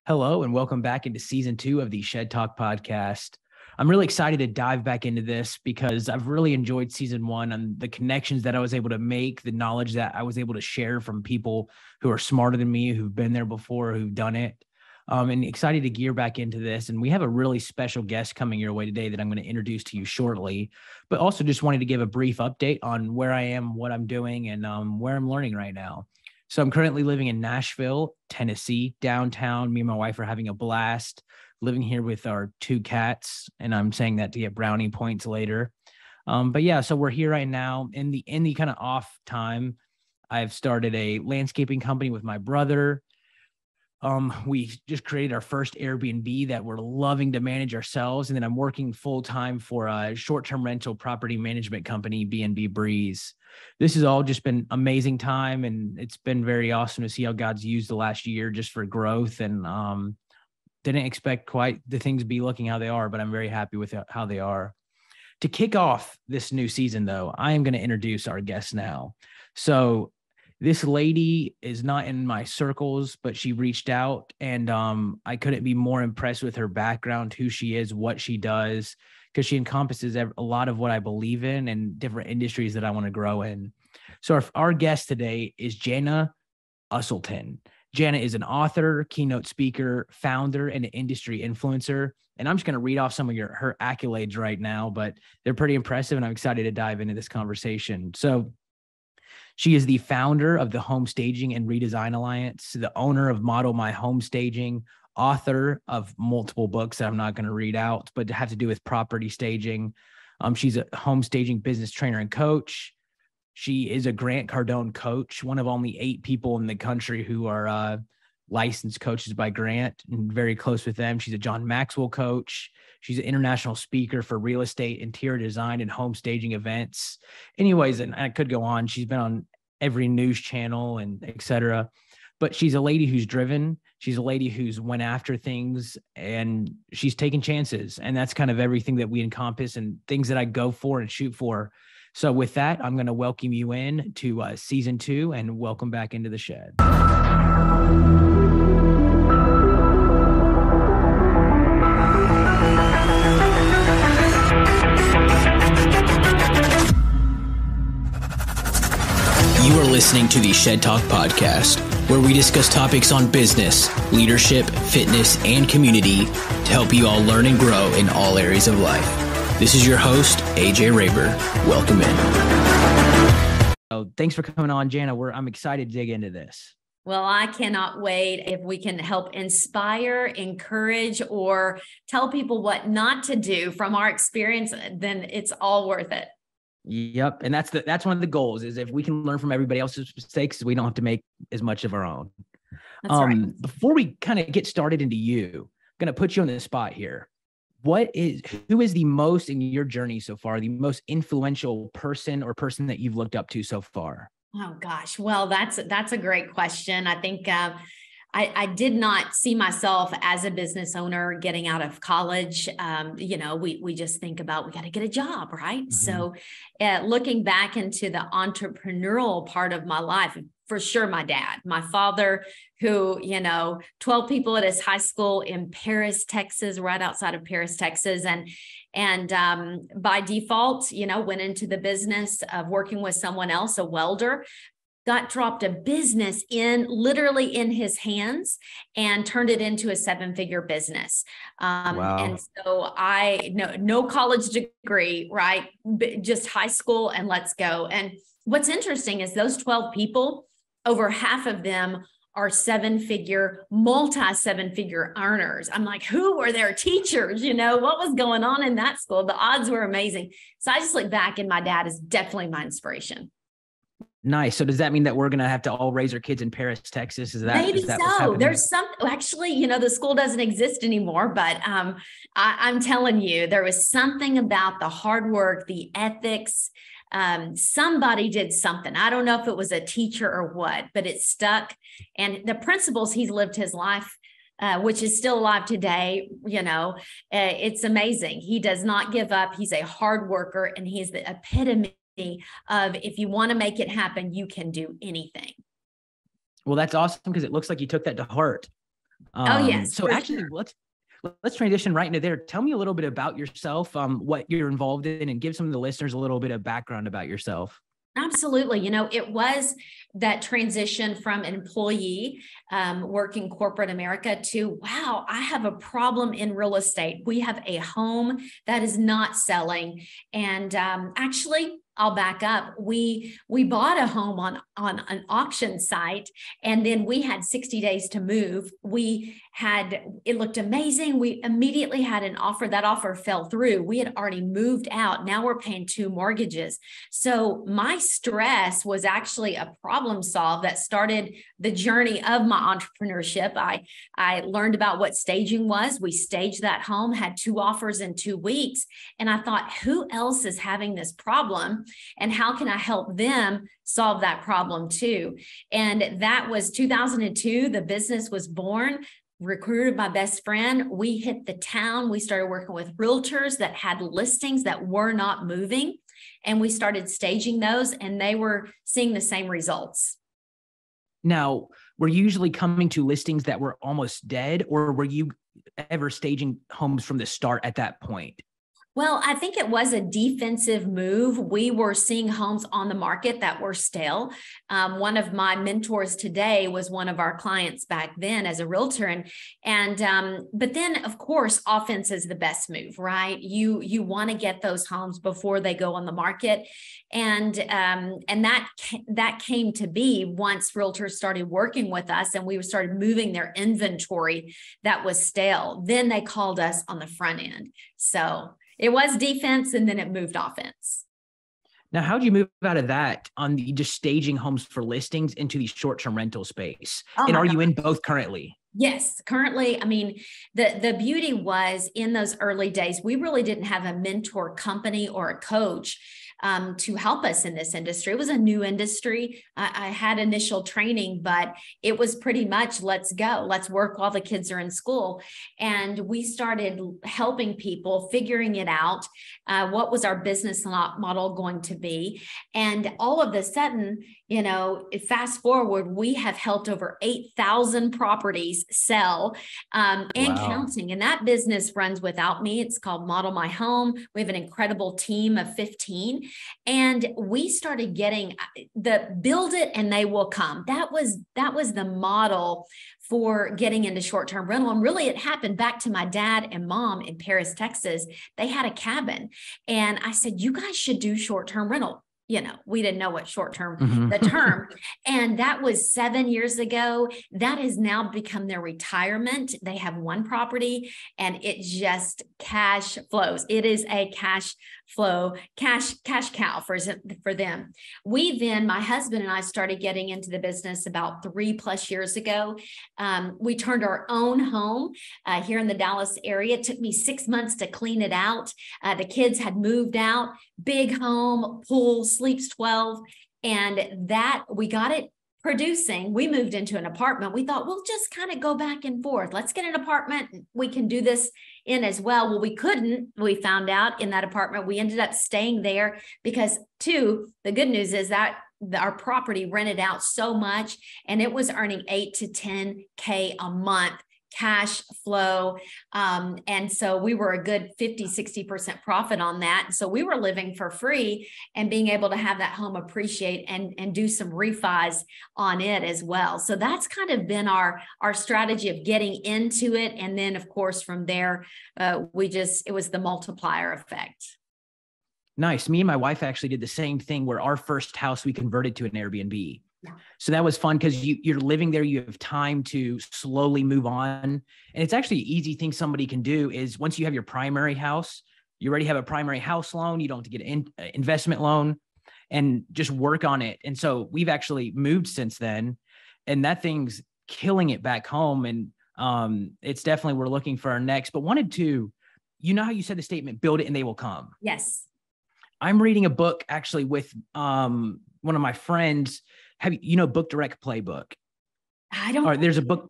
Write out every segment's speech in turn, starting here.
Hello, and welcome back into season 2 of the Shed Talk podcast. I'm really excited to dive back into this because I've really enjoyed season 1 and the connections that I was able to make, the knowledge that I was able to share from people who are smarter than me, who've been there before, who've done it. And excited to gear back into this. And we have a really special guest coming your way today that I'm going to introduce to you shortly, but also just wanted to give a brief update on where I am, what I'm doing, and where I'm learning right now. So I'm currently living in Nashville, Tennessee, downtown. Me and my wife are having a blast living here with our 2 cats. And I'm saying that to get brownie points later. But yeah, so we're here right now in the kind of off time. I've started a landscaping company with my brother. We just created our first Airbnb that we're loving to manage ourselves. And then I'm working full time for a short-term rental property management company, B&B Breeze. This has all just been amazing time. And it's been very awesome to see how God's used the last year just for growth. And didn't expect quite the things to be looking how they are, but I'm very happy with how they are. To kick off this new season, though, I am going to introduce our guest now. So this lady is not in my circles, but she reached out, and I couldn't be more impressed with her background, who she is, what she does, because she encompasses a lot of what I believe in and different industries that I want to grow in. So our guest today is Jana Uselton. Jana is an author, keynote speaker, founder, and an industry influencer. And I'm just going to read off some of her accolades right now, but they're pretty impressive, and I'm excited to dive into this conversation. So she is the founder of the Home Staging and ReDesign Alliance, the owner of Model My Home Staging, author of multiple books that I'm not going to read out, but have to do with property staging. She's a home staging business trainer and coach. She is a Grant Cardone coach, one of only 8 people in the country who are licensed coaches by Grant, and very close with them. She's a John Maxwell coach. She's an international speaker for real estate, interior design, and home staging events. Anyways, and I could go on. She's been on every news channel and et cetera. But she's a lady who's driven. She's a lady who's went after things, and she's taken chances. And that's kind of everything that we encompass and things that I go for and shoot for. So with that, I'm going to welcome you in to season 2 and welcome back into the shed. You are listening to the Shed Talk podcast, where we discuss topics on business, leadership, fitness, and community to help you all learn and grow in all areas of life. This is your host, AJ Raber. Welcome in. So thanks for coming on, Jana. I'm excited to dig into this. Well, I cannot wait. If we can help inspire, encourage, or tell people what not to do from our experience, then it's all worth it. Yep. And that's one of the goals, is if we can learn from everybody else's mistakes, we don't have to make as much of our own. That's right. Before we kind of get started into you, I'm going to put you on the spot here. Who is the most in your journey so far, the most influential person or person that you've looked up to so far? Oh gosh. Well, that's a great question. I think I did not see myself as a business owner getting out of college. We just think about, we got to get a job, right? Mm-hmm. So looking back into the entrepreneurial part of my life, for sure, my dad, my father, who, 12 people at his high school in Paris, Texas, right outside of Paris, Texas. And by default, went into the business of working with someone else, a welder, got dropped a business literally in his hands and turned it into a 7-figure business. Wow. And so no college degree, right? Just high school, and let's go. And what's interesting is those 12 people, over half of them are 7-figure, multi-7-figure earners. I'm like, who were their teachers? What was going on in that school? The odds were amazing. So I just look back, and my dad is definitely my inspiration. Nice. So does that mean that we're going to have to all raise our kids in Paris, Texas? Maybe so. There's some, actually, the school doesn't exist anymore, but I'm telling you, there was something about the hard work, the ethics. Somebody did something. I don't know if it was a teacher or what, but it stuck. And the principles he's lived his life, which is still alive today, it's amazing. He does not give up. He's a hard worker, and he's the epitome of, if you want to make it happen, you can do anything. Well, that's awesome, because it looks like you took that to heart. Oh, yes. So actually, let's transition right into there. Tell me a little bit about yourself, what you're involved in, and give some of the listeners a little bit of background about yourself. Absolutely. It was that transition from an employee working corporate America to, wow, I have a problem in real estate. We have a home that is not selling. And actually, I'll back up. We bought a home on an auction site, and then we had 60 days to move. It looked amazing. We immediately had an offer. That offer fell through. We had already moved out. Now we're paying 2 mortgages. So my stress was actually a problem solve that started the journey of my entrepreneurship. I learned about what staging was. We staged that home, had 2 offers in 2 weeks. And I thought, who else is having this problem? And how can I help them solve that problem too? And that was 2002. The business was born. Recruited my best friend. We hit the town. We started working with realtors that had listings that were not moving. And we started staging those, and they were seeing the same results. Now, were you usually coming to listings that were almost dead, or were you ever staging homes from the start at that point? Well, I think it was a defensive move. We were seeing homes on the market that were stale. One of my mentors today was one of our clients back then as a realtor. But then, of course, offense is the best move, right? You want to get those homes before they go on the market. And that came to be once realtors started working with us and we started moving their inventory that was stale. Then they called us on the front end. So it was defense, and then it moved offense. Now, how'd you move out of that on the just staging homes for listings into the short-term rental space? And are you in both currently? Yes, currently. I mean, the beauty was in those early days, we really didn't have a mentor company or a coach to help us in this industry. It was a new industry. I had initial training, but it was pretty much, let's go, let's work while the kids are in school. And we started helping people, figuring it out. What was our business model going to be? And all of a sudden, fast forward, we have helped over 8,000 properties sell and counting. And that business runs without me. It's called Model My Home. We have an incredible team of 15. And we started getting the build it and they will come. That was the model for getting into short-term rental. And really it happened back to my dad and mom in Paris, Texas. They had a cabin. And I said, you guys should do short-term rental. We didn't know what short-term, the term. And that was 7 years ago. That has now become their retirement. They have one property and it just cash flows. It is a cash flow, cash cow for them. My husband and I started getting into the business about 3+ years ago. We turned our own home here in the Dallas area. It took me 6 months to clean it out. The kids had moved out, big home, pool, sleeps 12. And that we got it producing. We moved into an apartment. We thought we'll just kind of go back and forth. Let's get an apartment. We can do this in as well. Well, we couldn't. We found out in that apartment. We ended up staying there because the good news is that our property rented out so much and it was earning $8,000 to $10,000 a month cash flow. And so we were a good 50-60% profit on that. So we were living for free and being able to have that home appreciate and do some refis on it as well. So that's kind of been our strategy of getting into it. And then of course, from there, it was the multiplier effect. Nice. Me and my wife actually did the same thing where our first house, we converted to an Airbnb. Yeah. So that was fun because you're living there, you have time to slowly move on. And it's actually an easy thing somebody can do is once you have your primary house, you already have a primary house loan, you don't have to get an investment loan and just work on it. And so we've actually moved since then and that thing's killing it back home. And it's definitely, we're looking for our next, but wanted to, how you said the statement, build it and they will come. Yes. I'm reading a book actually with one of my friends. Have Book Direct Playbook? I don't. There's a book.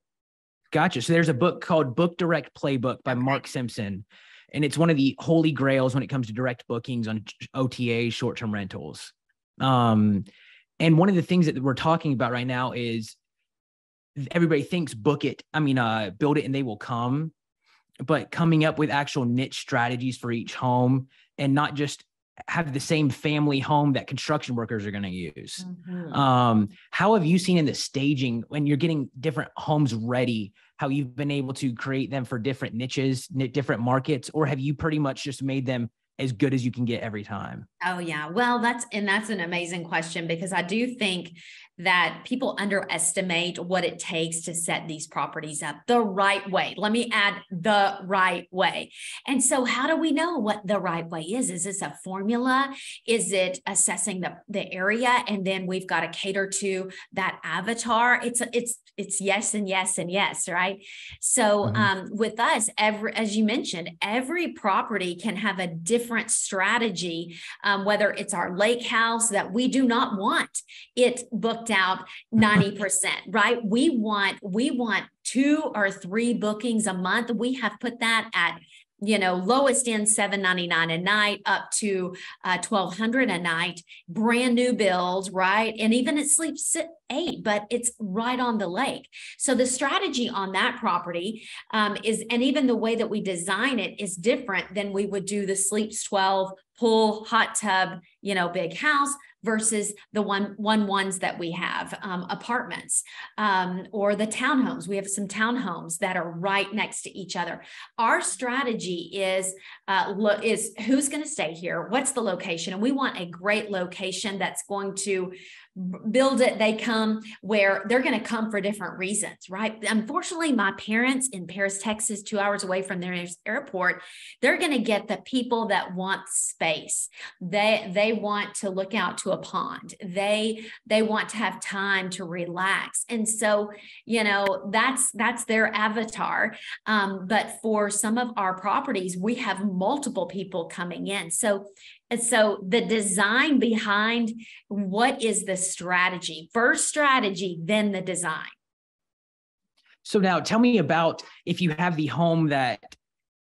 Gotcha. So there's a book called Book Direct Playbook by Mark Simpson. And it's one of the holy grails when it comes to direct bookings on OTA, short-term rentals. And one of the things that we're talking about right now is everybody thinks build it and they will come, but coming up with actual niche strategies for each home and not just have the same family home that construction workers are going to use. How have you seen in the staging when you're getting different homes ready, how you've been able to create them for different niches, different markets, or have you pretty much just made them as good as you can get every time? Oh yeah. Well, that's an amazing question, because I do think that people underestimate what it takes to set these properties up the right way. Let me add the right way. And so how do we know what the right way is? Is this a formula? Is it assessing the area? And then we've got to cater to that avatar. It's yes and yes and yes, right? So with us, as you mentioned, every property can have a different strategy, whether it's our lake house that we do not want it booked out 90%, right? We want 2 or 3 bookings a month. We have put that at, lowest end $799 a night up to $1,200 a night, brand new builds, right? And even it sleeps 8, but it's right on the lake. So the strategy on that property is, and even the way that we design it is different than we would do the sleeps 12 pool, hot tub, big house versus the ones that we have, apartments, or the townhomes. We have some townhomes that are right next to each other. Our strategy is who's going to stay here? What's the location? And we want a great location that's going to build it. They come where they're going to come for different reasons, right? Unfortunately, my parents in Paris, Texas, 2 hours away from their airport, they're going to get the people that want space. They want to look out to a pond. They want to have time to relax. And so, that's their avatar. But for some of our properties, we have multiple people coming in. So the design behind what is the strategy? First strategy, then the design. So now tell me about if you have the home that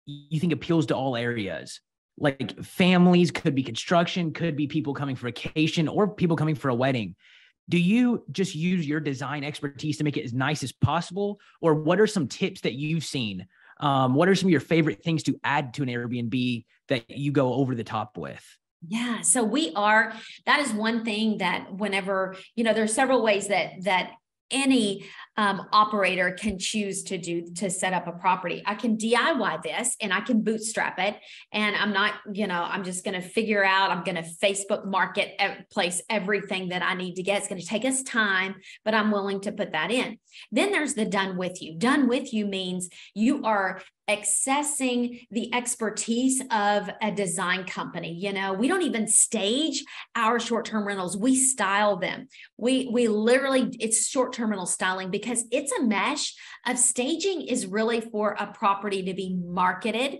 you think appeals to all areas, like families, could be construction, could be people coming for vacation or people coming for a wedding. Do you just use your design expertise to make it as nice as possible? Or what are some tips that you've seen? What are some of your favorite things to add to an Airbnb that you go over the top with? Yeah. So that is one thing that whenever, there's several ways that any operator can choose to set up a property. I can DIY this and I can bootstrap it. And I'm not, I'm just going to figure out, I'm going to Facebook marketplace everything that I need to get. It's going to take us time, but I'm willing to put that in. Then there's the done with you. Done with you means you are accessing the expertise of a design company. We don't even stage our short-term rentals. We style them. We literally, it's short-term rental styling because it's a mesh of staging is really for a property to be marketed.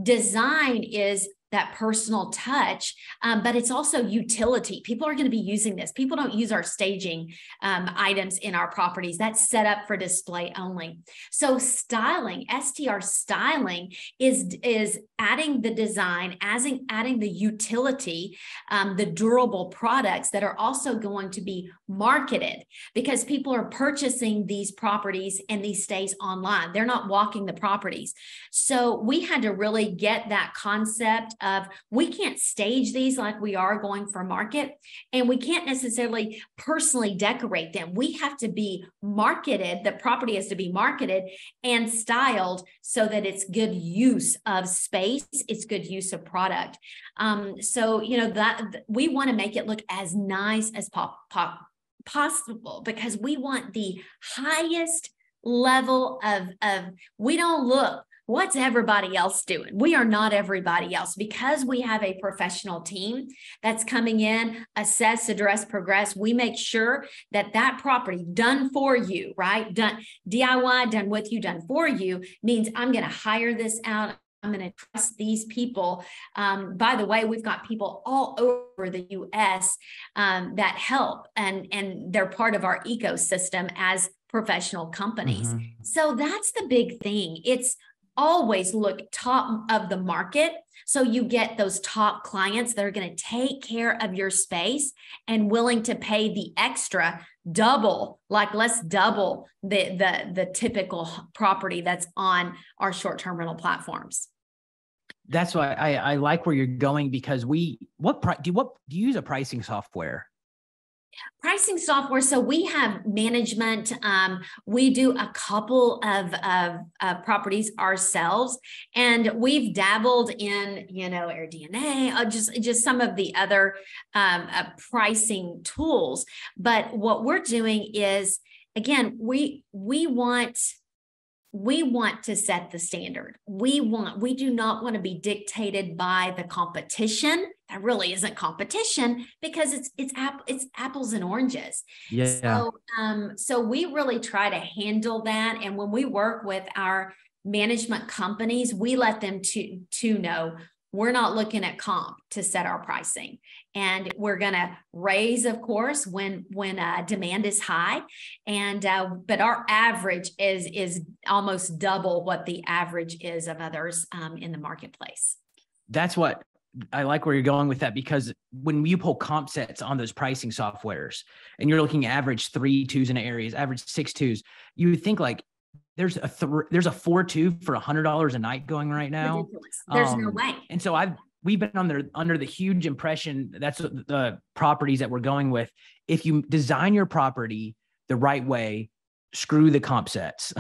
Design is that personal touch, but it's also utility. People are going to be using this. People don't use our staging items in our properties. That's set up for display only. So styling, STR styling is adding the design, adding the utility, the durable products that are also going to be marketed because people are purchasing these properties and these stays online. They're not walking the properties. So we had to really get that concept of we can't stage these like we are going for market, and we can't necessarily personally decorate them. We have to be marketed. The property has to be marketed and styled so that it's good use of space. It's good use of product. So, that we want to make it look as nice as possible because we want the highest level of we don't look, what's everybody else doing? We are not everybody else because we have a professional team that's coming in, assess, address, progress. We make sure that property done for you, right? Done DIY, done with you, done for you means I'm going to hire this out. I'm going to trust these people. By the way, we've got people all over the U.S. That help and they're part of our ecosystem as professional companies. Mm-hmm. So that's the big thing. It's always look top of the market. So you get those top clients that are going to take care of your space and willing to pay the extra double, like let's double the typical property that's on our short-term rental platforms. That's why I like where you're going, because do you use a pricing software? Pricing software. So we have management. We do a couple of properties ourselves, and we've dabbled in, AirDNA, just some of the other pricing tools. But what we're doing is, again, we want to set the standard. We do not want to be dictated by the competition. That really isn't competition, because it's apples and oranges. Yeah. So we really try to handle that. And when we work with our management companies, we let them to know we're not looking at comp to set our pricing, and we're going to raise, of course, when demand is high, and but our average is almost double what the average is of others in the marketplace. That's what I like where you're going with that, because when you pull comp sets on those pricing softwares and you're looking at average 3 2s in areas, average 6 2s, you would think like there's a 4.2 for $100 a night going right now. Ridiculous. There's no way. And so we've been under the huge impression that's the properties that we're going with. If you design your property the right way, screw the comp sets.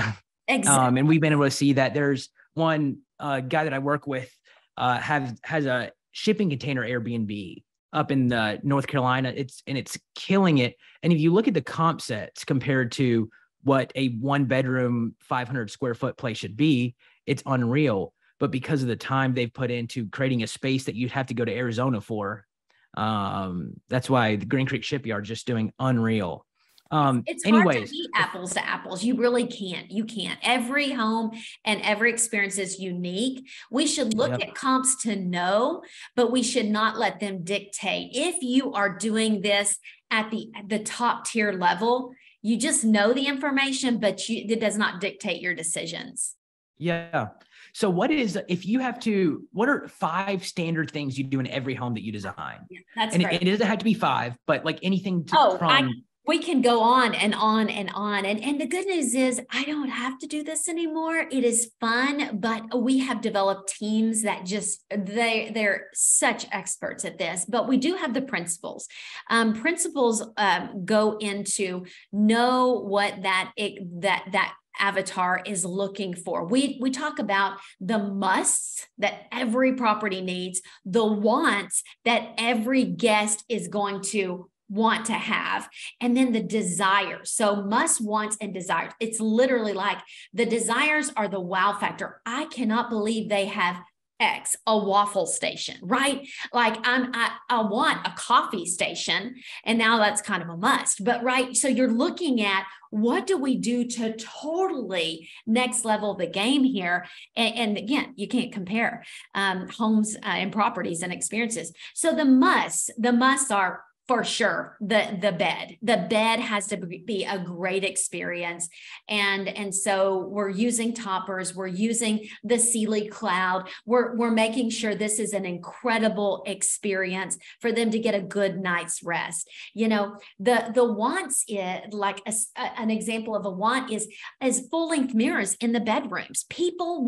Exactly. And we've been able to see that. There's one guy that I work with has a shipping container Airbnb up in North Carolina. It's killing it. And if you look at the comp sets compared to what a 1-bedroom, 500 square foot place should be, it's unreal. But because of the time they've put into creating a space that you'd have to go to Arizona for, that's why the Green Creek Shipyard is just doing unreal. It's hard to beat apples to apples. You really can't. You can't. Every home and every experience is unique. We should look at comps to know, but we should not let them dictate. If you are doing this at the top tier level, you just know the information, but it does not dictate your decisions. Yeah. So what are 5 standard things you do in every home that you design? Yeah, that's and great. It doesn't have to be 5, but like anything we can go on and on and on. And the good news is I don't have to do this anymore. It is fun, but we have developed teams that they're such experts at this, but we do have the principles. Principles go into know what that avatar is looking for. We talk about the musts that every property needs, the wants that every guest is going to want to have, and then the desires. So must, wants, and desires. It's literally like the desires are the wow factor. I cannot believe they have X, a waffle station, right? Like I want a coffee station, and now that's kind of a must, but right. So you're looking at what do we do to totally next level the game here? And again, you can't compare homes and properties and experiences. So the musts are, for sure, the bed has to be a great experience. And so we're using toppers, we're using the Sealy Cloud. We're making sure this is an incredible experience for them to get a good night's rest. The wants, like an example of a want is full-length mirrors in the bedrooms. People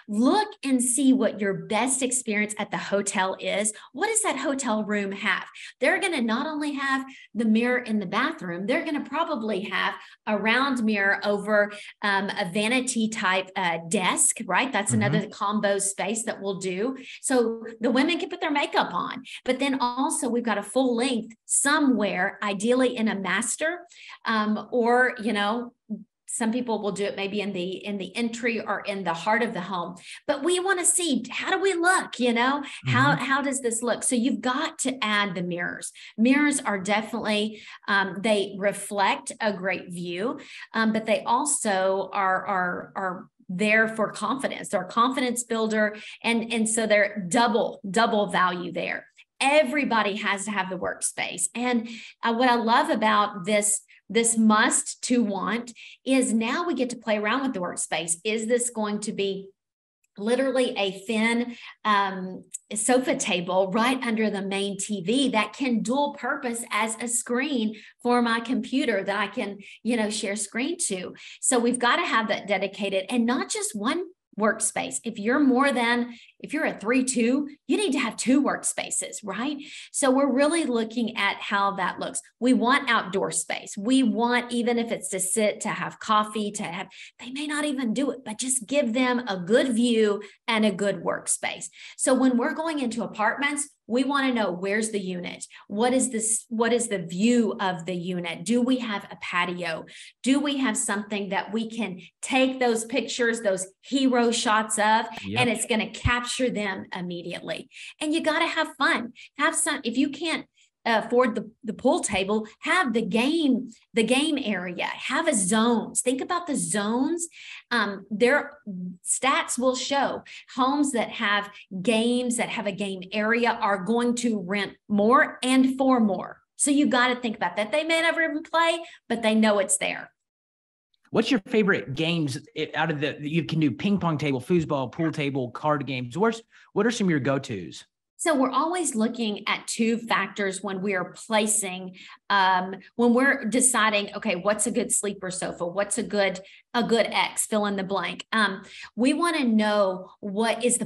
look and see what your best experience at the hotel is. What does that hotel room have? They're going to not only have the mirror in the bathroom, they're going to probably have a round mirror over a vanity type desk, right? That's another combo space that we'll do. So the women can put their makeup on, but then also we've got a full length somewhere, ideally in a master, or, some people will do it maybe in the entry or in the heart of the home, but we want to see, how do we look? How does this look? So you've got to add the mirrors. Mirrors are definitely, they reflect a great view, but they also are there for confidence. They're a confidence builder. And so they're double value there. Everybody has to have the workspace. And what I love about this must to want is now we get to play around with the workspace. Is this going to be literally a thin sofa table right under the main TV that can dual purpose as a screen for my computer that I can, share screen to. So we've got to have that dedicated, and not just one workspace. If you're a 3-2, you need to have 2 workspaces, right? So we're really looking at how that looks. We want outdoor space. We want, even if it's to sit, to have coffee, they may not even do it, but just give them a good view and a good workspace. So when we're going into apartments, we want to know, where's the unit? What is the view of the unit? Do we have a patio? Do we have something that we can take those pictures, those hero shots of, and it's going to capture them immediately? And you got to have fun. Have some, if you can't afford the pool table, have the game area, have a zones. Think about the zones. Their stats will show homes that have games, that have a game area, are going to rent more and for more. So you got to think about that. They may never even play, but they know it's there. What's your favorite games out of you can do ping pong table, foosball, pool table, card games? What are some of your go-tos? So we're always looking at 2 factors when we are placing, when we're deciding, okay, what's a good sleeper sofa? What's a good X, fill in the blank. We want to know what is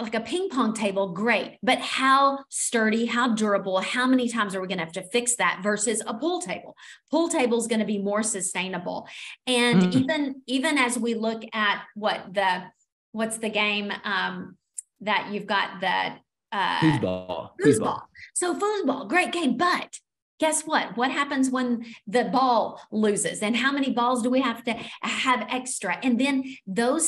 like a ping pong table, great, but how sturdy, how durable, how many times are we going to have to fix that versus a pool table? Pool table is going to be more sustainable. And even as we look at what's the game that you've got, that Foosball. So foosball, great game, but guess what? What happens when the ball loses? And how many balls do we have to have extra? And then the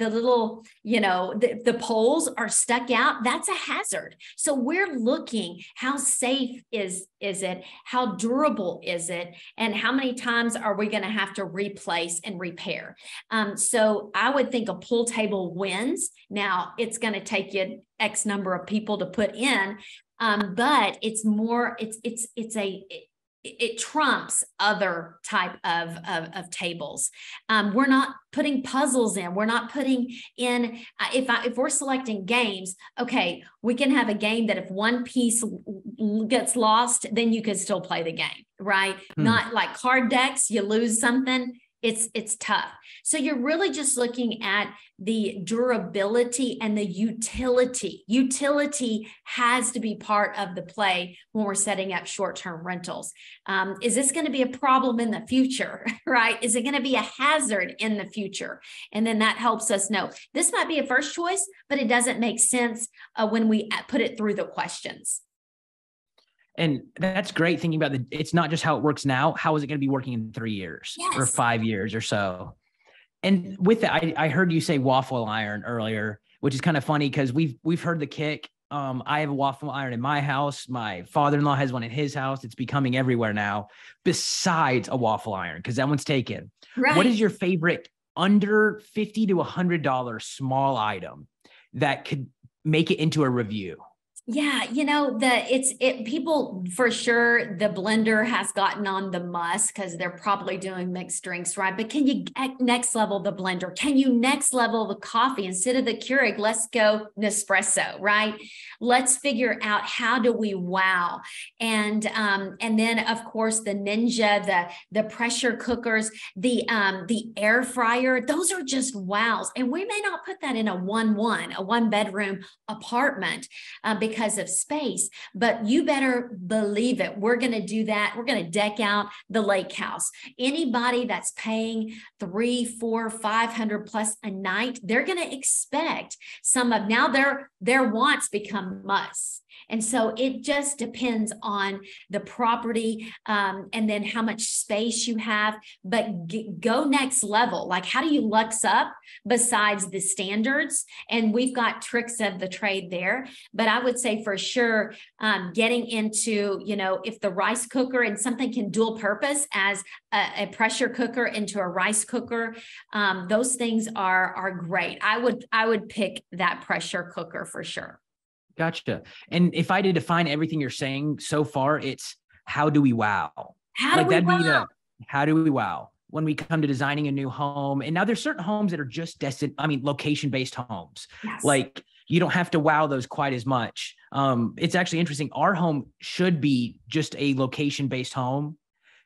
little, the poles are stuck out. That's a hazard. So we're looking, how safe is it? How durable is it? And how many times are we going to have to replace and repair? So I would think a pool table wins. Now it's going to take you X number of people to put in. But it's more, it trumps other type of tables. We're not putting puzzles in. We're not putting in, if we're selecting games, okay, we can have a game that if one piece gets lost, then you could still play the game, right? Not like card decks, you lose something. It's tough. So you're really just looking at the durability and the utility. Utility has to be part of the play when we're setting up short-term rentals. Is this going to be a problem in the future, right? Is it going to be a hazard in the future? And then that helps us know this might be a first choice, but it doesn't make sense when we put it through the questions. And that's great, thinking about it's not just how it works now. How is it going to be working in 3 years or 5 years or so? And with that, I heard you say waffle iron earlier, which is kind of funny because we've heard the kick. I have a waffle iron in my house. My father-in-law has one in his house. It's becoming everywhere now, besides a waffle iron, because that one's taken. Right. What is your favorite under $50 to $100 small item that could make it into a review? Yeah, people for sure, the blender has gotten on the must because they're probably doing mixed drinks, right? But can you next level the blender? Can you next level the coffee? Instead of the Keurig, let's go Nespresso, right? Let's figure out how do we wow. And then of course the Ninja, the pressure cookers, the air fryer, those are just wows. And we may not put that in a one bedroom apartment because of space, but you better believe it. We're going to do that. We're going to deck out the lake house. Anybody that's paying $300, $400, $500 plus a night, they're going to expect some of, now their wants become musts. And so it just depends on the property and then how much space you have, but go next level. Like, how do you lux up besides the standards? And we've got tricks of the trade there, but I would say for sure, getting into, if the rice cooker and something can dual purpose as a pressure cooker into a rice cooker, those things are great. I would pick that pressure cooker for sure. Gotcha. And if I did define everything you're saying so far, it's how do we wow? How do we wow? How do we wow? when we come to designing a new home. And now there's certain homes that are just location-based homes. Yes. Like you don't have to wow those quite as much. It's actually interesting. Our home should be just a location-based home,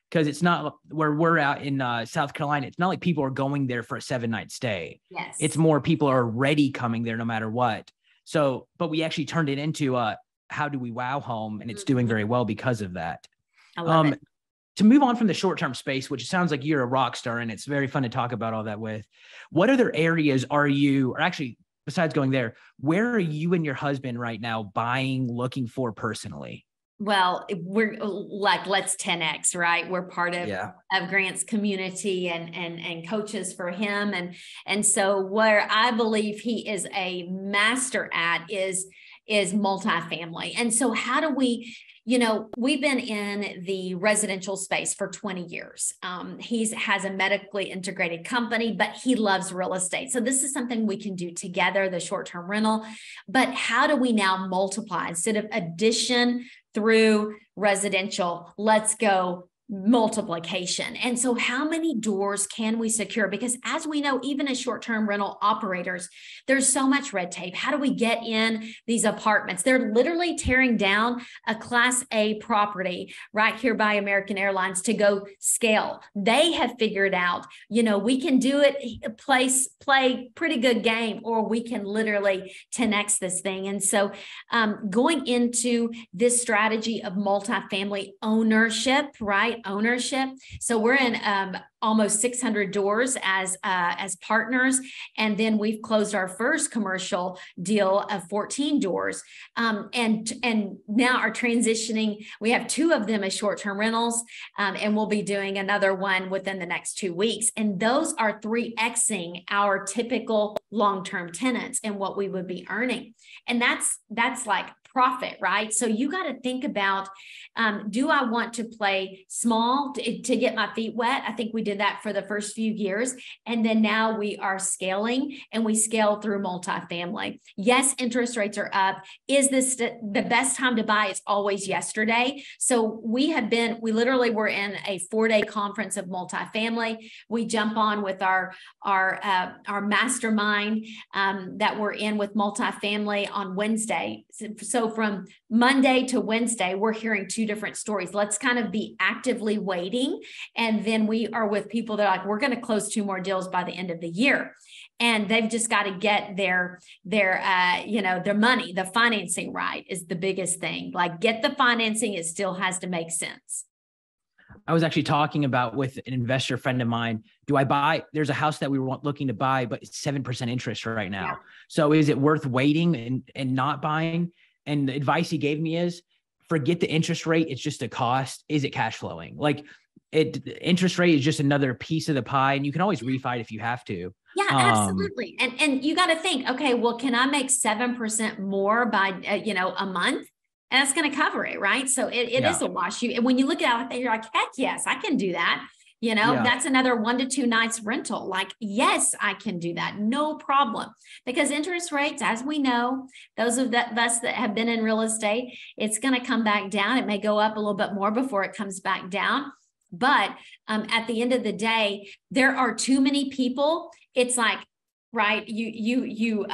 because it's not where we're out in South Carolina. It's not like people are going there for a 7-night stay. Yes. It's more people are already coming there no matter what. So, but we actually turned it into how do we wow home, and it's doing very well because of that. I love it. To move on from the short-term space, which sounds like you're a rock star and it's very fun to talk about all that with, what other areas are you, or actually besides going there, where are you and your husband right now buying, looking for personally? Well, we're like, let's 10X, right? We're part of Grant's community and coaches for him. And so where I believe he is a master at is multifamily. And so how do we, we've been in the residential space for 20 years. He has a medically integrated company, but he loves real estate. So this is something we can do together, the short-term rental. But how do we now multiply instead of addition through residential? Let's go multiplication. And so how many doors can we secure? Because as we know, even as short-term rental operators, there's so much red tape. How do we get in these apartments? They're literally tearing down a Class A property right here by American Airlines to go scale. They have figured out, we can do it, play pretty good game, or we can literally 10X this thing. And so going into this strategy of multifamily ownership, right? Ownership. So we're in almost 600 doors as partners. And then we've closed our first commercial deal of 14 doors. And now are transitioning. We have 2 of them as short-term rentals, and we'll be doing another one within the next 2 weeks. And those are 3Xing our typical long-term tenants and what we would be earning. And that's like profit, right? So you got to think about, do I want to play small to get my feet wet? I think we did that for the first few years. And then now we are scaling, and we scale through multifamily. Yes, interest rates are up. Is this the best time to buy? It's always yesterday. So we literally were in a 4-day conference of multifamily. We jump on with our mastermind that we're in with multifamily on Wednesday. So from Monday to Wednesday, we're hearing 2 different stories. Let's kind of be actively waiting. And then we are with people that are like, we're going to close 2 more deals by the end of the year. And they've just got to get their money, the financing right is the biggest thing. Like, get the financing. It still has to make sense. I was actually talking about with an investor friend of mine, there's a house that we were looking to buy, but it's 7% interest right now. Yeah. So is it worth waiting and not buying? And the advice he gave me is, forget the interest rate. It's just a cost. Is it cash flowing? Like, interest rate is just another piece of the pie, and you can always refi it if you have to. Yeah, absolutely. And you got to think, okay, well, can I make 7% more by, a month? And that's going to cover it, right? So it is a wash. When you look at it, you're like, heck yes, I can do that. That's another 1 to 2 nights rental. Like, yes, I can do that. No problem. Because interest rates, as we know, those of us that have been in real estate, it's going to come back down. It may go up a little bit more before it comes back down. But at the end of the day, there are too many people. It's like, right, you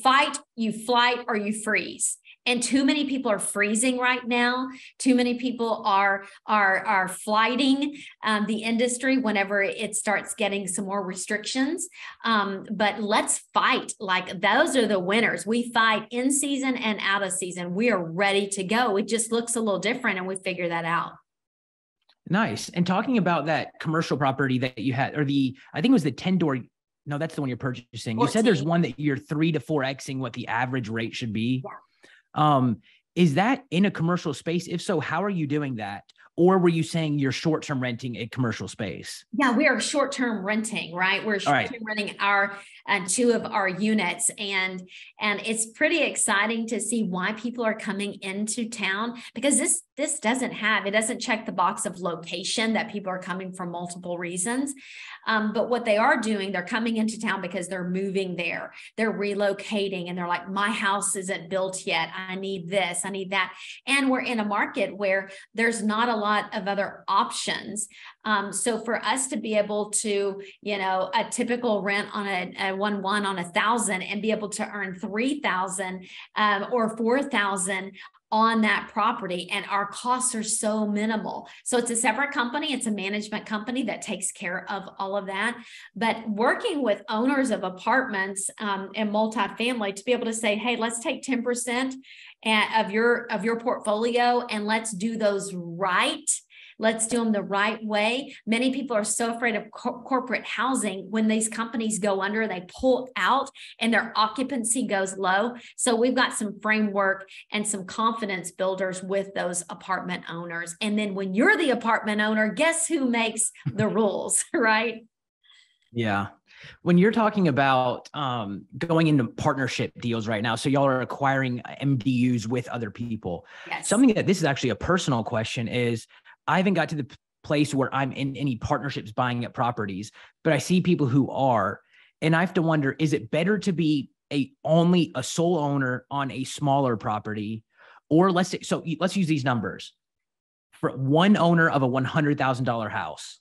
fight, you flight, or you freeze. And too many people are freezing right now. Too many people are flighting the industry whenever it starts getting some more restrictions. But let's fight. Like, those are the winners. We fight in season and out of season. We are ready to go. It just looks a little different, and we figure that out. Nice. And talking about that commercial property that you had, or I think it was the 10-door. No, that's the one you're purchasing. 14. You said there's one that you're 3 to 4Xing what the average rate should be. Yeah. Is that in a commercial space? If so, how are you doing that? Or were you saying you're short-term renting a commercial space? Yeah, we are short-term renting, right? We're short-term renting our 2 of our units. And it's pretty exciting to see why people are coming into town, because this it doesn't check the box of location, that people are coming for multiple reasons. But what they are doing, they're coming into town because they're moving there. They're relocating and they're like, my house isn't built yet. I need this, I need that. And we're in a market where there's not a lot of other options. So for us to be able to, a typical rent on a 1-1 on 1,000 and be able to earn 3,000 or 4,000 on that property, and our costs are so minimal. So it's a separate company. It's a management company that takes care of all of that. But working with owners of apartments and multifamily to be able to say, hey, let's take 10% of your portfolio and let's do those right. Let's do them the right way. Many people are so afraid of corporate housing. When these companies go under, they pull out and their occupancy goes low. So we've got some framework and some confidence builders with those apartment owners. And then when you're the apartment owner, guess who makes the rules, right? Yeah. When you're talking about going into partnership deals right now, so y'all are acquiring MDUs with other people. Yes. Something that this is actually a personal question is, I haven't got to the place where I'm in any partnerships buying up properties, but I see people who are, and I have to wonder, is it better to be only a sole owner on a smaller property, or let's use these numbers for one owner of a $100,000 house,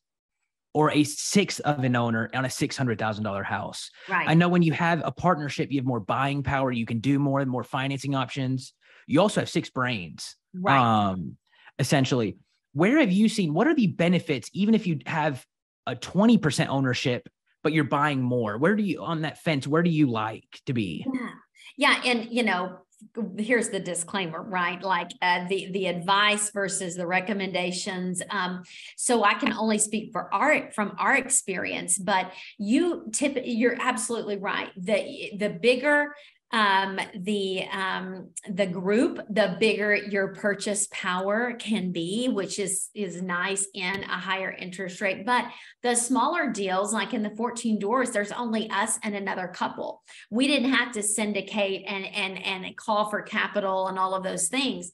or a sixth of an owner on a $600,000 house. Right. I know when you have a partnership, you have more buying power, you can do more financing options. You also have six brains, right? Essentially. Where have you seen, what are the benefits, even if you have a 20% ownership, but you're buying more? Where do you, on that fence, where do you like to be? Yeah. And, here's the disclaimer, right? Like the advice versus the recommendations. So I can only speak from our experience, but you're absolutely right. The bigger the group, the bigger your purchase power can be, which is nice in a higher interest rate. But the smaller deals, like in the 14 doors, there's only us and another couple. We didn't have to syndicate and call for capital and all of those things.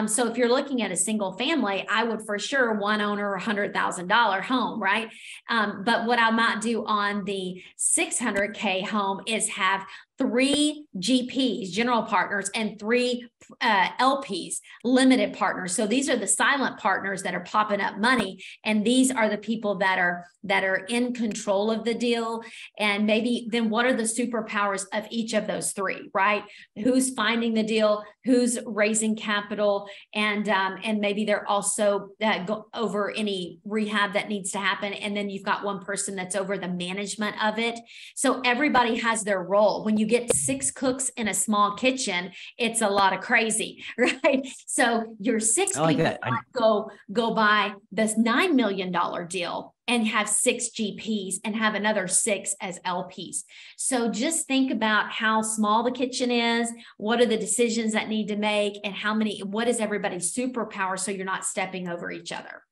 So if you're looking at a single family, I would for sure one owner $100,000 home, right? But what I might do on the $600K home is have 3 GPs, general partners, and 3 LPs, limited partners. So these are the silent partners that are popping up money. And these are the people that are in control of the deal. And maybe then what are the superpowers of each of those 3, right? Who's finding the deal, who's raising capital, and maybe they're also go over any rehab that needs to happen. And then you've got one person that's over the management of it. So everybody has their role. When you get 6 cooks in a small kitchen, it's a lot of crazy, right? So your 6 people go buy this $9 million deal and have 6 GPs and have another 6 as LPs. So just think about how small the kitchen is, what are the decisions that need to make, and what is everybody's superpower so you're not stepping over each other.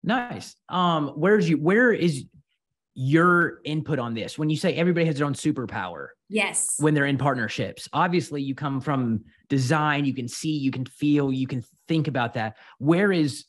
Nice. Where is your input on this? When you say everybody has their own superpower. Yes. When they're in partnerships, obviously you come from design, you can see, you can feel, you can think about that. Where is,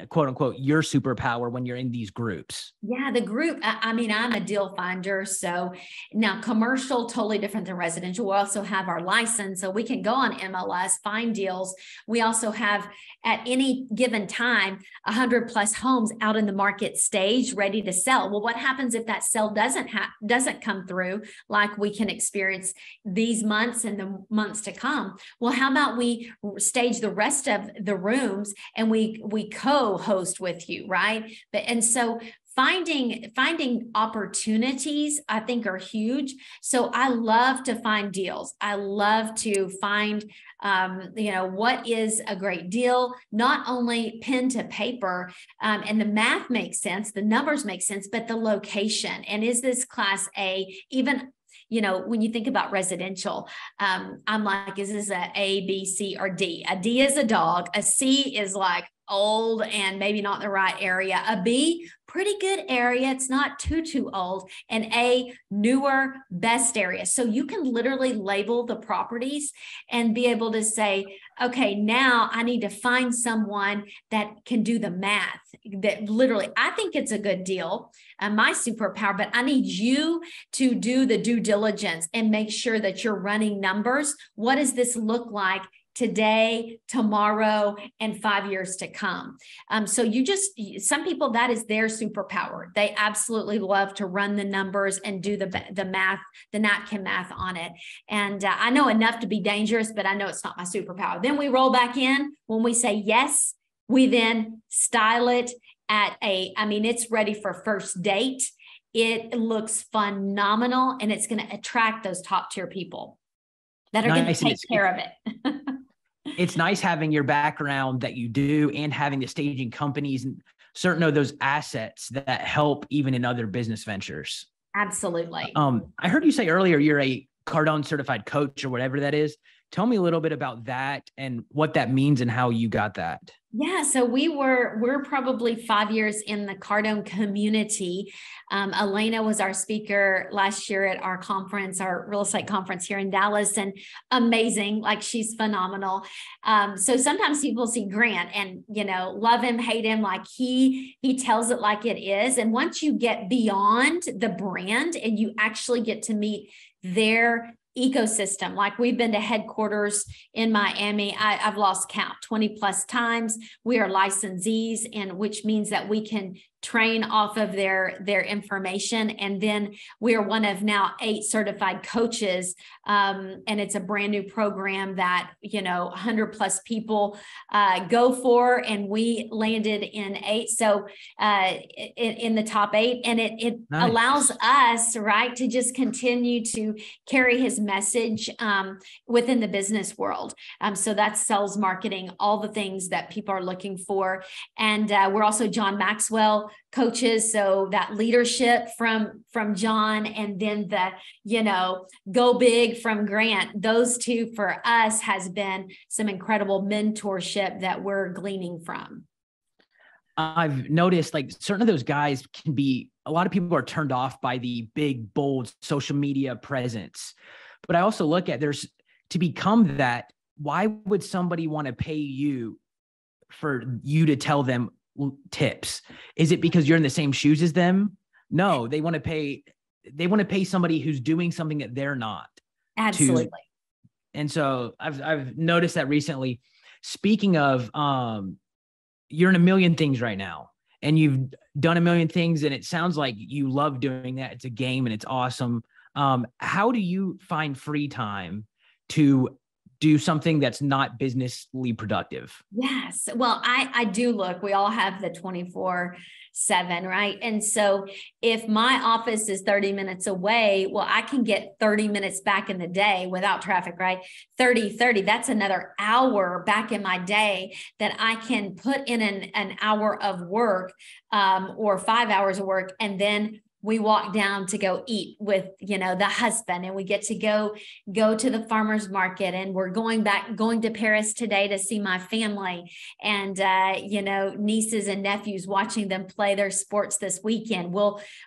quote unquote, your superpower when you're in these groups? Yeah, the group, I'm a deal finder. So now commercial, totally different than residential. We also have our license, so we can go on MLS, find deals. We also have at any given time, 100 plus homes out in the market stage, ready to sell. Well, what happens if that sale doesn't come through like we can experience these months and the months to come? Well, how about we stage the rest of the rooms and we co-host with you, right? And so finding opportunities, I think, are huge. So I love to find deals. I love to find, what is a great deal, not only pen to paper, and the math makes sense, the numbers make sense, but the location. And is this class A? Even when you think about residential, I'm like, is this a B, C, or D? A D is a dog. A C is like old and maybe not the right area. A B, pretty good area. It's not too old. And A, newer, best area. So you can literally label the properties and be able to say, okay, now I need to find someone that can do the math. That literally, I think it's a good deal, my superpower, but I need you to do the due diligence and make sure that you're running numbers. What does this look like today, tomorrow, and 5 years to come? So some people, that is their superpower. They absolutely love to run the numbers and do the math, the napkin math on it. And I know enough to be dangerous, but I know it's not my superpower. Then we roll back in. When we say yes, we then style it it's ready for first date. It looks phenomenal, and it's going to attract those top tier people that are going to take care of it. It's nice having your background that you do and having the staging companies and certain of those assets that help even in other business ventures. Absolutely. I heard you say earlier you're a Cardone certified coach or whatever that is. Tell me a little bit about that and what that means and how you got that. Yeah, so we're probably 5 years in the Cardone community. Elena was our speaker last year at our conference, our real estate conference here in Dallas, and amazing, like she's phenomenal. So sometimes people see Grant and, love him, hate him, like he tells it like it is. And once you get beyond the brand and you actually get to meet their ecosystem, like we've been to headquarters in Miami, I've lost count, 20 plus times. We are licensees, and which means that we can train off of their information. And then we are one of now 8 certified coaches. And it's a brand new program that, 100 plus people go for, and we landed in 8. So in the top 8, and it nice. Allows us, right, to just continue to carry his message within the business world. So that's sales, marketing, all the things that people are looking for. And we're also John Maxwell coaches. So that leadership from John, and then the, go big from Grant, those two for us has been some incredible mentorship that we're gleaning from. I've noticed like certain of those guys can be, a lot of people are turned off by the big, bold social media presence. But I also look at to become that, why would somebody want to pay you for you to tell them tips? Is it because you're in the same shoes as them? No, they want to pay somebody who's doing something that they're not. Absolutely. And so I've noticed that recently. Speaking of, you're in a million things right now, and you've done a million things, and it sounds like you love doing that. It's a game and it's awesome. How do you find free time to do something that's not businessly productive? Yes. Well, I do look, we all have the 24/7, right? And so if my office is 30 minutes away, well, I can get 30 minutes back in the day without traffic, right? 30, that's another hour back in my day that I can put in an hour of work, or 5 hours of work. And then we walk down to go eat with, the husband, and we get to go to the farmer's market, and we're going to Paris today to see my family, and, nieces and nephews, watching them play their sports this weekend.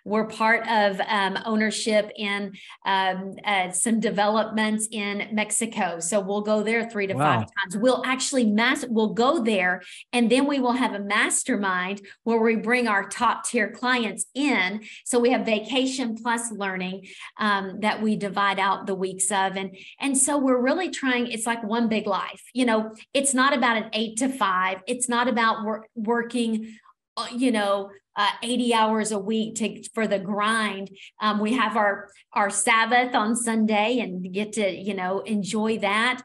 We're part of ownership in some developments in Mexico. So we'll go there 3 to 5 times. We'll actually we'll go there, and then we will have a mastermind where we bring our top tier clients in. So we have vacation plus learning that we divide out the weeks of. And so we're really trying, it's like one big life. It's not about an 8 to 5. It's not about working, 80 hours a week for the grind. We have our Sabbath on Sunday and get to, enjoy that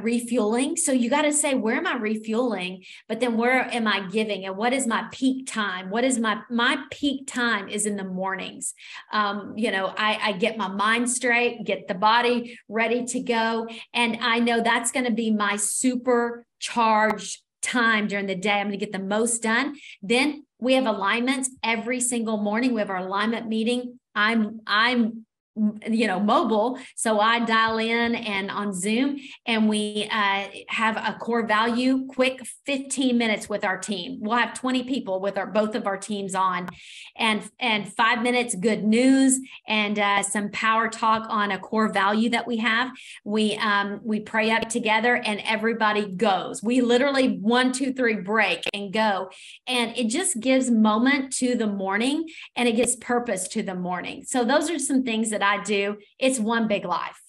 refueling. So you got to say, where am I refueling? But then where am I giving? And what is my peak time? What is my peak time is in the mornings. I get my mind straight, get the body ready to go. And I know that's going to be my supercharged time during the day. I'm going to get the most done. Then we have alignments every single morning. We have our alignment meeting. I'm mobile. So I dial in and on Zoom, and we have a core value, quick 15 minutes with our team. We'll have 20 people with both of our teams on, and 5 minutes good news and some power talk on a core value that we have. We pray up together and everybody goes. We literally 1, 2, 3 break and go. And it just gives moment to the morning, and it gives purpose to the morning. So those are some things that I do. It's one big life.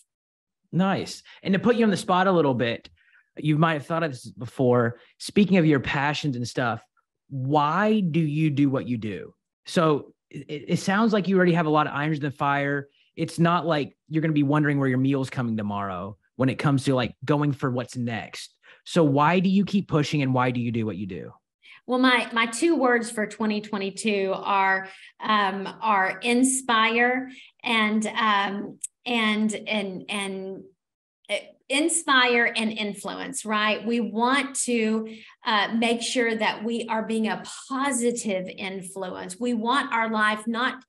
Nice. And to put you on the spot a little bit, you might have thought of this before. Speaking of your passions and stuff, why do you do what you do? So it sounds like you already have a lot of irons in the fire. It's not like you're going to be wondering where your meal's coming tomorrow when it comes to like going for what's next. So why do you keep pushing, and why do you do what you do? Well, my 2 words for 2022 are inspire and inspire and influence, right? We want to make sure that we are being a positive influence. We want our life not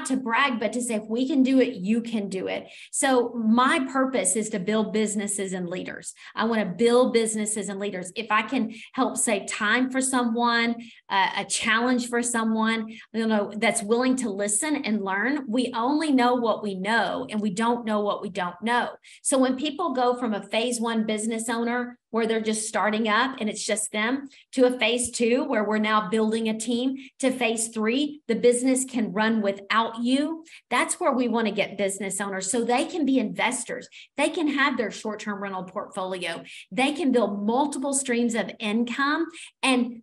to brag, but to say, if we can do it, you can do it. So my purpose is to build businesses and leaders. I want to build businesses and leaders. If I can help save time for someone, a challenge for someone, that's willing to listen and learn. We only know what we know, and we don't know what we don't know. So when people go from a phase 1 business owner where they're just starting up and it's just them, to a phase 2 where we're now building a team, to phase 3, the business can run without you. That's where we want to get business owners so they can be investors. They can have their short-term rental portfolio. They can build multiple streams of income and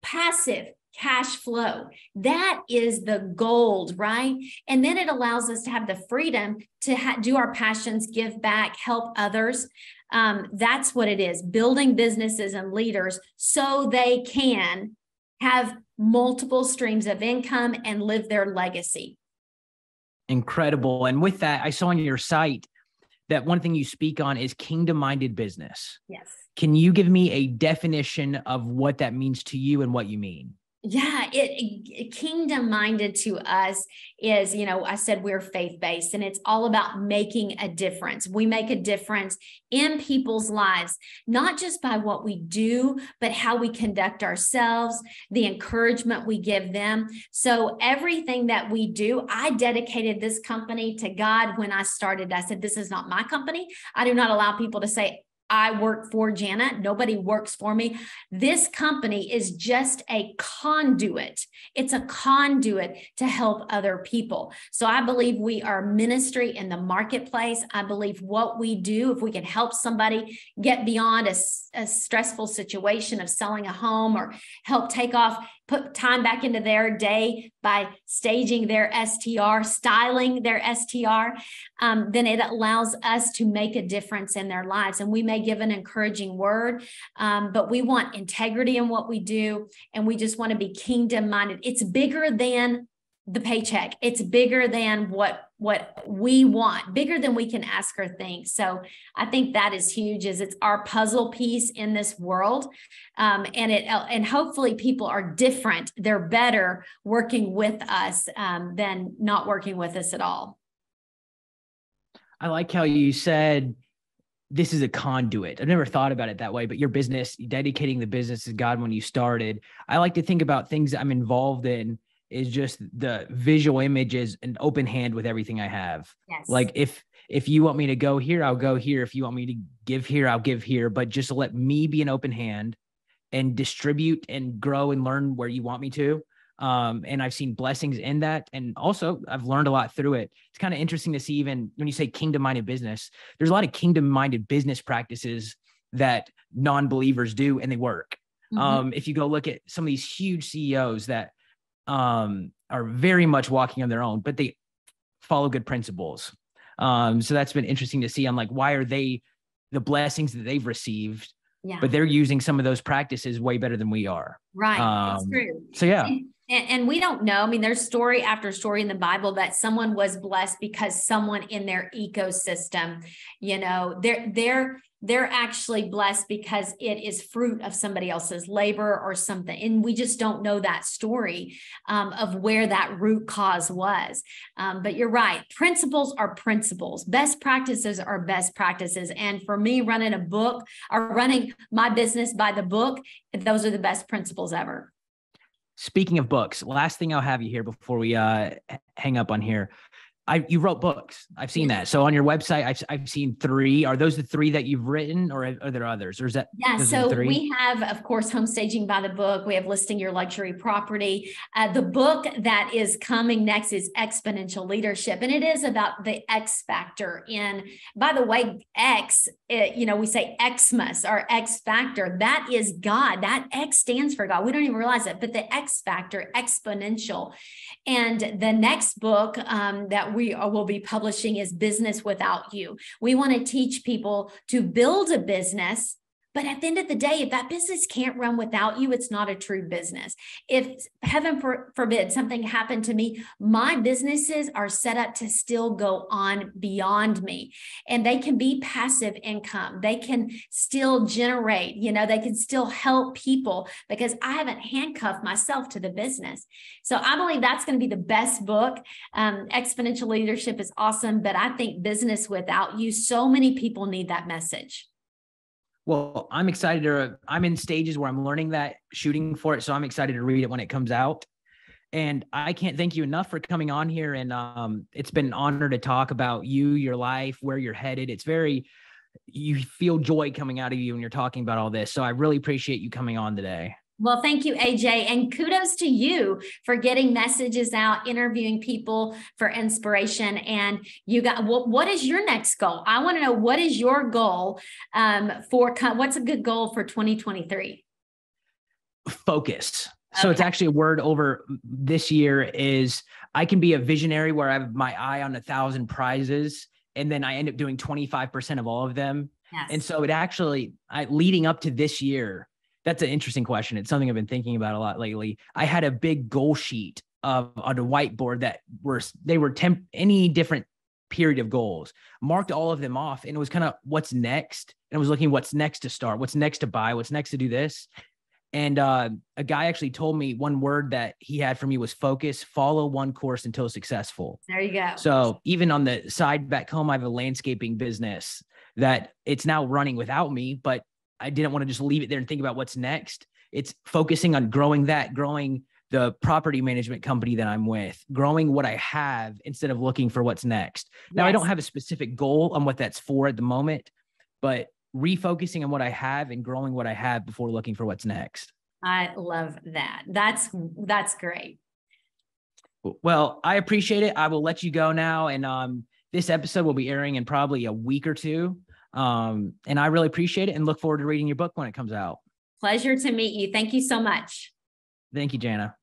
passive cash flow. That is the gold, right? And then it allows us to have the freedom to do our passions, give back, help others. That's what it is, building businesses and leaders so they can have multiple streams of income and live their legacy. Incredible. And with that, I saw on your site that one thing you speak on is kingdom-minded business. Yes. Can you give me a definition of what that means to you and what you mean? Yeah, kingdom-minded to us is, I said we're faith-based, and it's all about making a difference. We make a difference in people's lives, not just by what we do, but how we conduct ourselves, the encouragement we give them. So everything that we do, I dedicated this company to God when I started. I said, this is not my company. I do not allow people to say, I work for Jana. Nobody works for me. This company is just a conduit. It's a conduit to help other people. So I believe we are ministry in the marketplace. I believe what we do, if we can help somebody get beyond a stressful situation of selling a home, or help put time back into their day by staging their STR, styling their STR, then it allows us to make a difference in their lives. And we may give an encouraging word, but we want integrity in what we do. And we just want to be kingdom-minded. It's bigger than the paycheck. It's bigger than what we want, bigger than we can ask or think. So I think that is huge, is it's our puzzle piece in this world. And hopefully people are different. They're better working with us than not working with us at all. I like how you said this is a conduit. I've never thought about it that way, but your business, dedicating the business to God when you started. I like to think about things I'm involved in is just the visual images, an open hand with everything I have. Yes. Like if you want me to go here, I'll go here. If you want me to give here, I'll give here, but just let me be an open hand and distribute and grow and learn where you want me to. And I've seen blessings in that. And also I've learned a lot through it. It's kind of interesting to see, even when you say kingdom-minded business, there's a lot of kingdom-minded business practices that non-believers do, and they work. Mm-hmm. If you go look at some of these huge CEOs that are very much walking on their own, but they follow good principles. So that's been interesting to see on like, why are they the blessings that they've received, but they're using some of those practices way better than we are. Right. It's true. So yeah. And we don't know. I mean, there's story after story in the Bible that someone was blessed because someone in their ecosystem, they're actually blessed because it is fruit of somebody else's labor or something. And we just don't know that story of where that root cause was. But you're right. Principles are principles. Best practices are best practices. And for me, running a book or running my business by the book, those are the best principles ever. Speaking of books, last thing I'll have you here before we hang up on here. You wrote books. I've seen that. So on your website, I've seen 3. Are those the 3 that you've written, or are there others? Or is that? Yeah. So we have, of course, Homestaging by the Book. We have Listing Your Luxury Property. The book that is coming next is Exponential Leadership. And it is about the X factor by the way, X, we say Xmas or X factor. That is God. That X stands for God. We don't even realize it, but the X factor, exponential. And the next book that we will be publishing is Business Without You. We want to teach people to build a business, but at the end of the day, if that business can't run without you, it's not a true business. If heaven forbid something happened to me, my businesses are set up to still go on beyond me, and they can be passive income. They can still generate, they can still help people because I haven't handcuffed myself to the business. So I believe that's going to be the best book. Exponential Leadership is awesome, but I think Business Without You, so many people need that message. Well, I'm excited I'm in stages where I'm learning that, shooting for it. So I'm excited to read it when it comes out. And I can't thank you enough for coming on here. And it's been an honor to talk about you, your life, where you're headed. You feel joy coming out of you when you're talking about all this. So I really appreciate you coming on today. Well, thank you, AJ. And kudos to you for getting messages out, interviewing people for inspiration. And you got, what is your next goal? I want to know, what is your goal what's a good goal for 2023? Focus. So It's actually a word over this year is I can be a visionary where I have my eye on 1,000 prizes, and then I end up doing 25% of all of them. Yes. And so leading up to this year, that's an interesting question. It's something I've been thinking about a lot lately. I had a big goal sheet on a whiteboard that were any different period of goals, marked all of them off. And it was kind of what's next. And I was looking what's next to start, what's next to buy, what's next to do this. And a guy actually told me one word that he had for me was focus, follow one course until successful. There you go. So even on the side back home, I have a landscaping business that it's now running without me, but I didn't want to just leave it there and think about what's next. It's focusing on growing the property management company that I'm with, growing what I have instead of looking for what's next. Now, I don't have a specific goal on what that's for at the moment, but refocusing on what I have and growing what I have before looking for what's next. I love that. That's great. Well, I appreciate it. I will let you go now. And this episode will be airing in probably a week or two. And I really appreciate it and look forward to reading your book when it comes out. Pleasure to meet you. Thank you so much. Thank you, Jana.